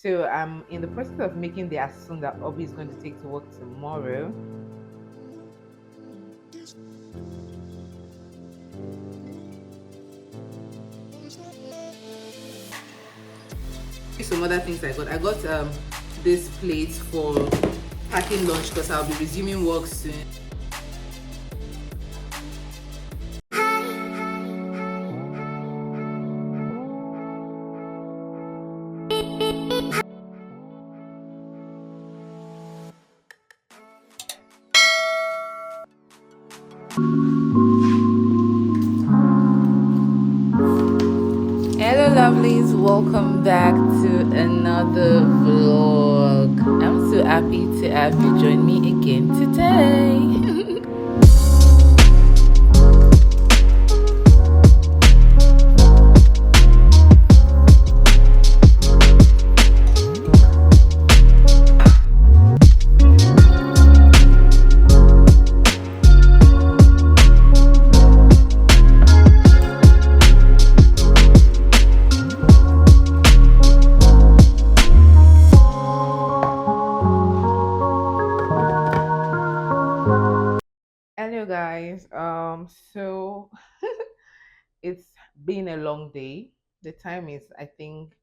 So I'm in the process of making the Asun that hubby is going to take to work tomorrow. Some other things I got this plate for packing lunch because I'll be resuming work soon. Hello lovelies, welcome back to another vlog. I'm so happy to have you join me again today. Hello guys. So it's been a long day. The time is I think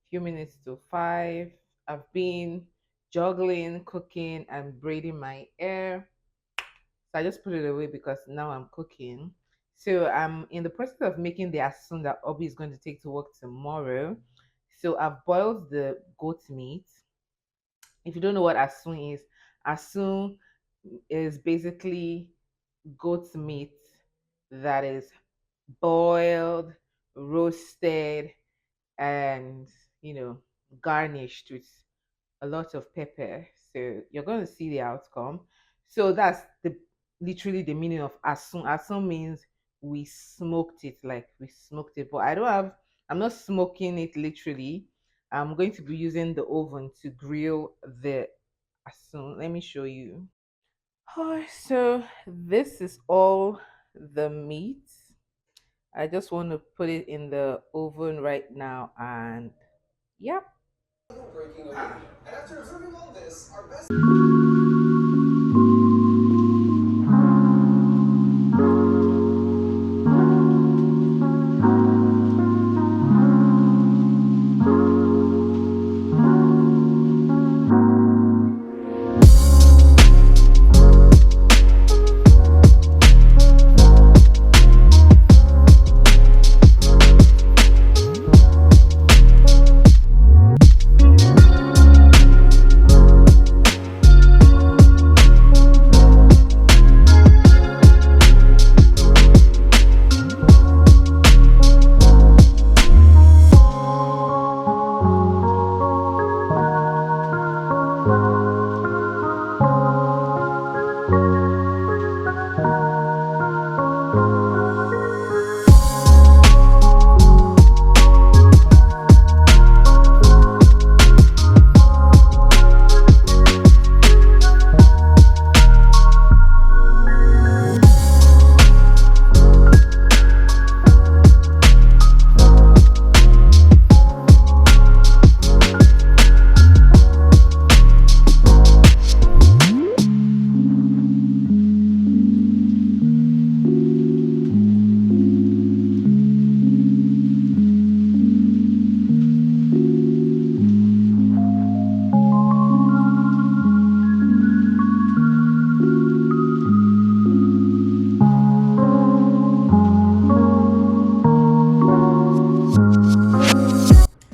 few minutes to 5. I've been juggling, cooking and braiding my hair. So I just put it away because now I'm cooking. So I'm in the process of making the asun that hubby is going to take to work tomorrow. So I've boiled the goat meat. If you don't know what asun is basically goat meat that is boiled, roasted, and garnished with a lot of pepper. So you're going to see the outcome. So that's the literally the meaning of asun. Asun means we smoked it, like we smoked it. But I'm not smoking it literally. I'm going to be using the oven to grill the asun. Let me show you. Oh, so this is all the meat. I just want to put it in the oven right now and yep. Breaking away. And after observing all this, our best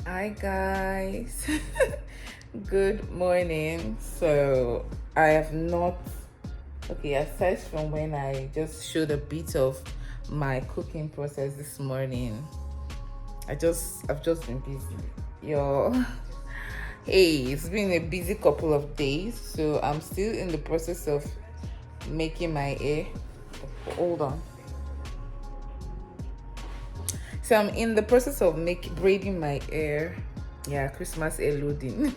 Hi guys. Good morning. So I have not okay, aside from when I just showed a bit of my cooking process this morning. I've just been busy. Yo. Hey, it's been a busy couple of days. So I'm still in the process of making my hair. Hold on. So I'm in the process of braiding my hair. Yeah, Christmas hair loading.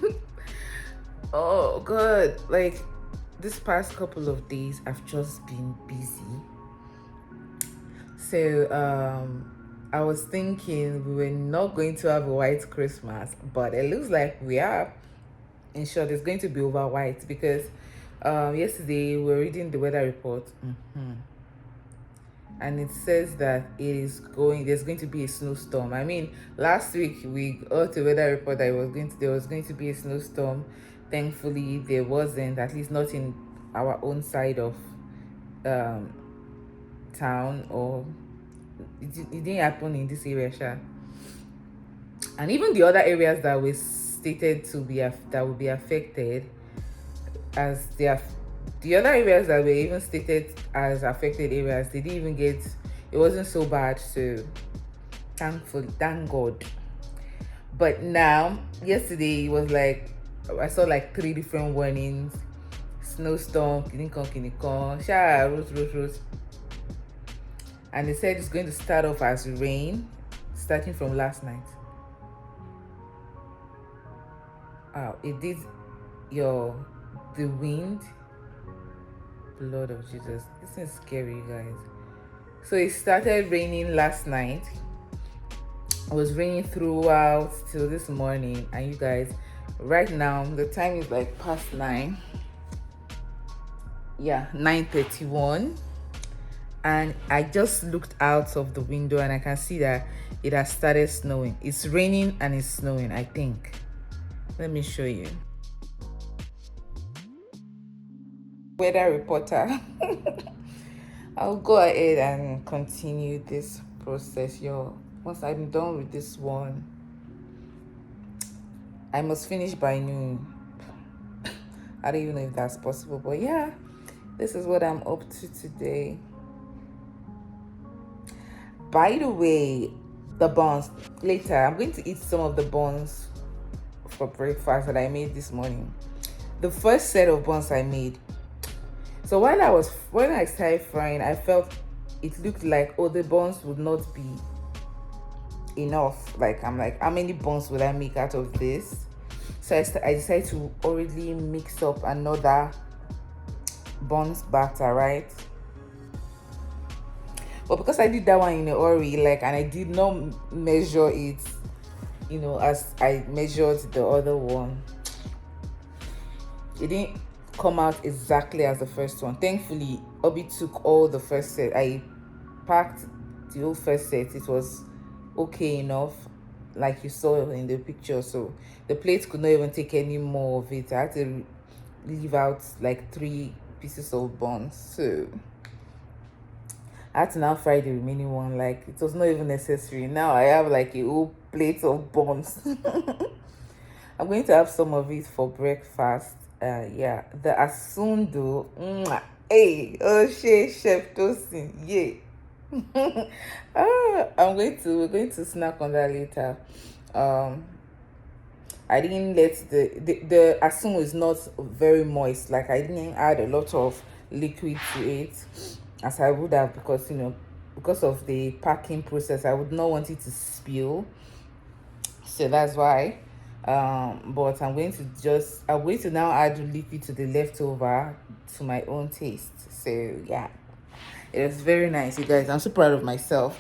Oh god, like this past couple of days I've just been busy. So I was thinking we were not going to have a white Christmas, but it looks like we are. In short, it's going to be over white because yesterday we were reading the weather report. And it says that there's going to be a snowstorm. I mean, last week we got a weather report that there was going to be a snowstorm. Thankfully there wasn't, at least not in our own side of um town, or it didn't happen in this area, sha. And even the other areas that were stated to be that will be affected, as they are the other areas that were even stated as affected areas, they didn't even get, it wasn't so bad. So thankfully, thank God. But now, yesterday, it was like I saw like three different warnings: snowstorm, kinikon, kinikon, sha, rose, rose, rose. And they said it's going to start off as rain, starting from last night. It did. The wind, Lord of Jesus, this is scary, you guys. So it started raining last night. It was raining throughout till this morning, and you guys, right now the time is like past 9. Yeah, 9:31, and I just looked out of the window and I can see that it has started snowing. It's raining and it's snowing, I think. Let me show you. Weather reporter. I'll go ahead and continue this process, y'all. Once I'm done with this one, I must finish by noon. I don't even know if that's possible, but yeah, this is what I'm up to today. By the way, the buns, later I'm going to eat some of the buns for breakfast that I made this morning. The first set of buns I made, so when I started frying, I felt it looked like, oh, the buns would not be enough. Like, I'm like, how many buns would I make out of this? So I decided to already mix up another buns batter, right? But because I did that one in a hurry, like, and I did not measure it, as I measured the other one, it didn't come out exactly as the first one. Thankfully, hubby took all the first set. I packed the whole first set. It was okay enough, like you saw in the picture. So the plate could not even take any more of it. I had to leave out like 3 pieces of buns. So I had to now fry the remaining one. Like, it was not even necessary. Now I have like a whole plate of buns. I'm going to have some of it for breakfast. Yeah, the Asun though. Hey, oh shit, Chef Tosin, yeah. We're going to snack on that later. I didn't let the Asun was not very moist. Like, I didn't add a lot of liquid to it as I would have, because of the packing process. I would not want it to spill. So that's why. But I'm going to now add liquid to the leftover to my own taste. So yeah, it was very nice, you guys. I'm so proud of myself.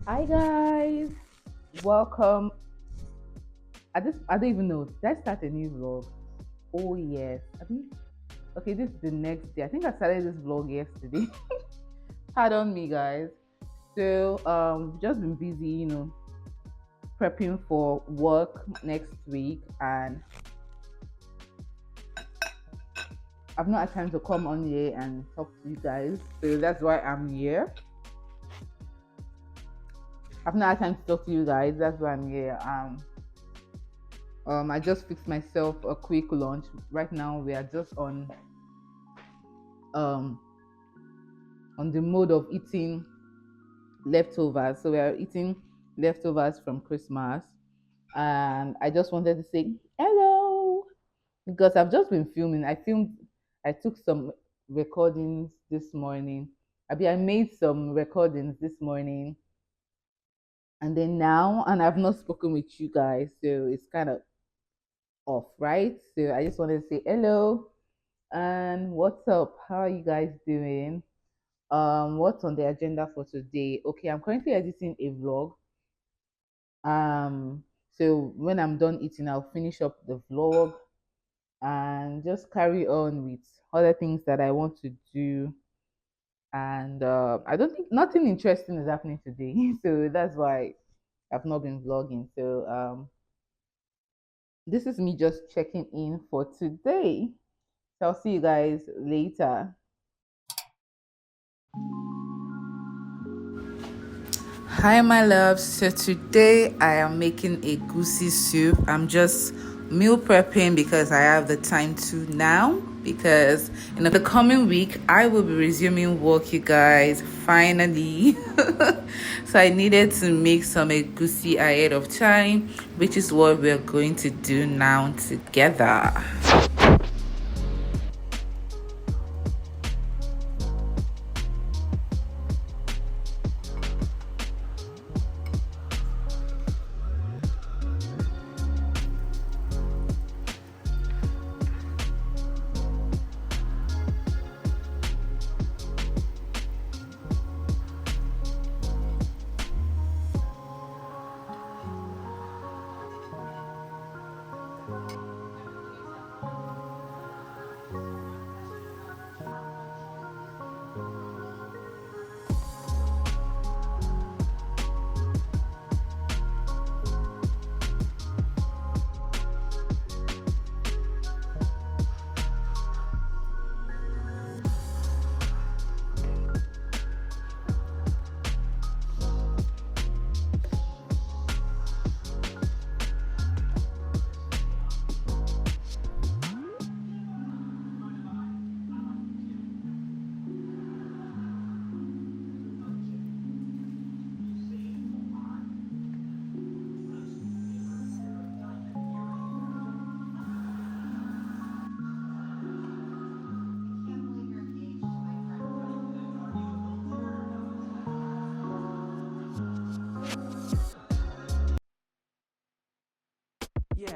Hi guys, welcome. I don't even know. Did I start a new vlog? Oh yes. I think okay, this is the next day. I think I started this vlog yesterday. Pardon me guys. So just been busy, prepping for work next week, and I've not had time to come on here and talk to you guys. So that's why I'm here. I've not had time to talk to you guys, that's why I'm here. I just fixed myself a quick lunch. Right now we are just um on the mode of eating leftovers. So we are eating leftovers from Christmas, and I just wanted to say hello because I've just been filming. I took some recordings this morning. I made some recordings this morning, and then now, and I've not spoken with you guys, so it's kind of off, right? So I just wanted to say hello and what's up? How are you guys doing? What's on the agenda for today? Okay, I'm currently editing a vlog. Um, so when I'm done eating, I'll finish up the vlog and just carry on with other things that I want to do. And I don't think nothing interesting is happening today, so that's why I've not been vlogging. So this is me just checking in for today. So I'll see you guys later. Hi, my loves. So today I am making a goosey soup. I'm just meal prepping because I have the time to now. Because in the coming week I will be resuming work, you guys. Finally, so I needed to make some goosey ahead of time, which is what we're going to do now together. Yeah.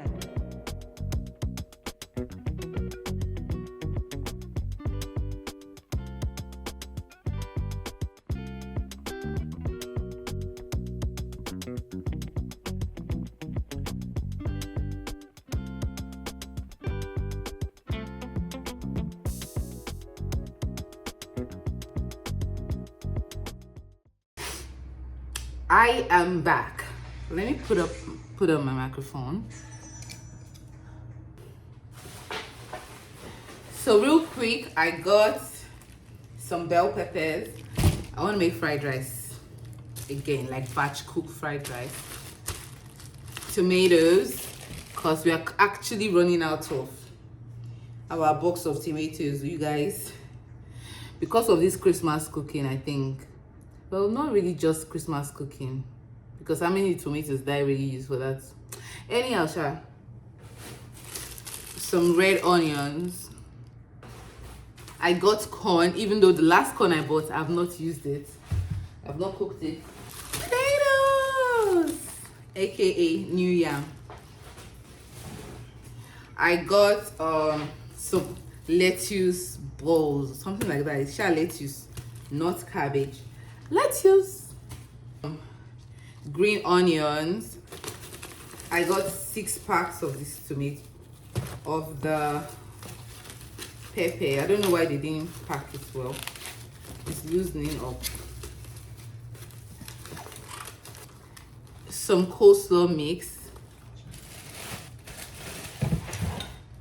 I am back. Let me put on my microphone. So real quick, I got some bell peppers. I want to make fried rice again, like batch cook fried rice. Tomatoes, because we are actually running out of our box of tomatoes, you guys, because of this Christmas cooking. I think, well, not really just Christmas cooking, because how many tomatoes did I really use for that? Anyhow, some red onions. I got corn, even though the last corn I bought, I've not used it. I've not cooked it. Potatoes, aka new yam. I got some lettuce balls, something like that. It's lettuce, not cabbage. Lettuce. green onions. I got 6 packs of this tomato, of the pepper. I don't know why they didn't pack it well. It's loosening up. Some coleslaw mix,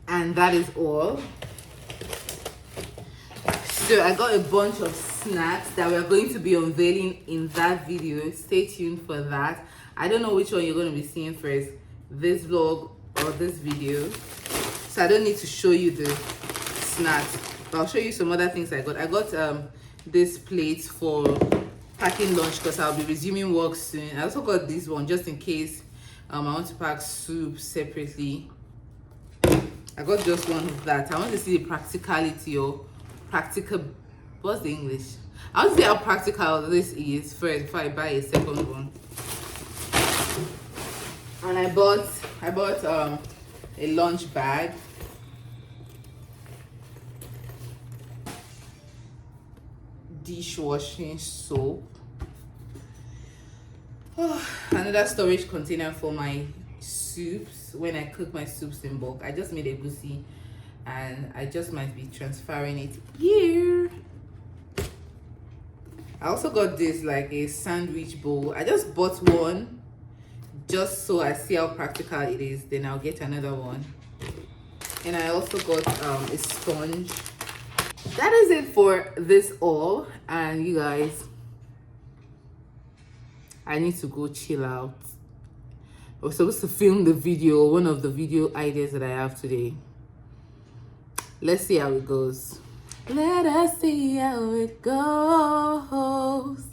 and that is all. So I got a bunch of snacks that we're going to be unveiling in that video. Stay tuned for that. I don't know which one you're going to be seeing first, this vlog or this video, so I don't need to show you the snacks, but I'll show you some other things I got. I got this plate for packing lunch because I'll be resuming work soon. I also got this one just in case I want to pack soup separately. I got just one of that. I want to see the practicality or practical, what's the English? I want to see how practical this is first before I buy a second one. And I bought a lunch bag. Dishwashing soap. Another storage container for my soups when I cook my soups in bulk. I just made a goosey and I just might be transferring it here. I also got this like a sandwich bowl. I just bought one just so I see how practical it is, then I'll get another one. And I also got a sponge. That is it for this all, and you guys, I need to go chill out. I was supposed to film the video, one of the video ideas that I have today. Let's see how it goes. Let us see how it goes.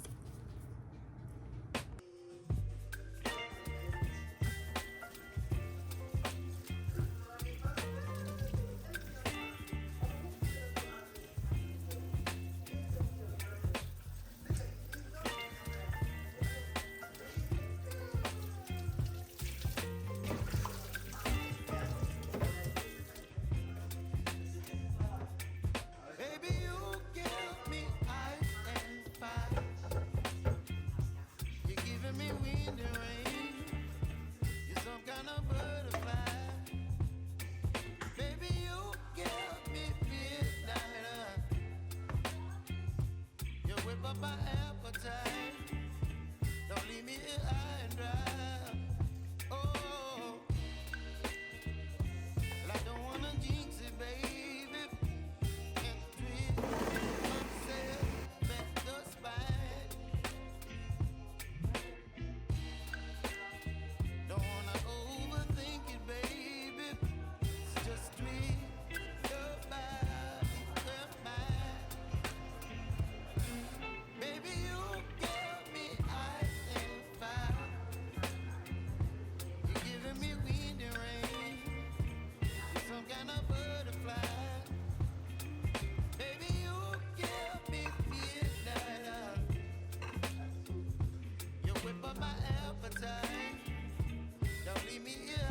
Don't leave me here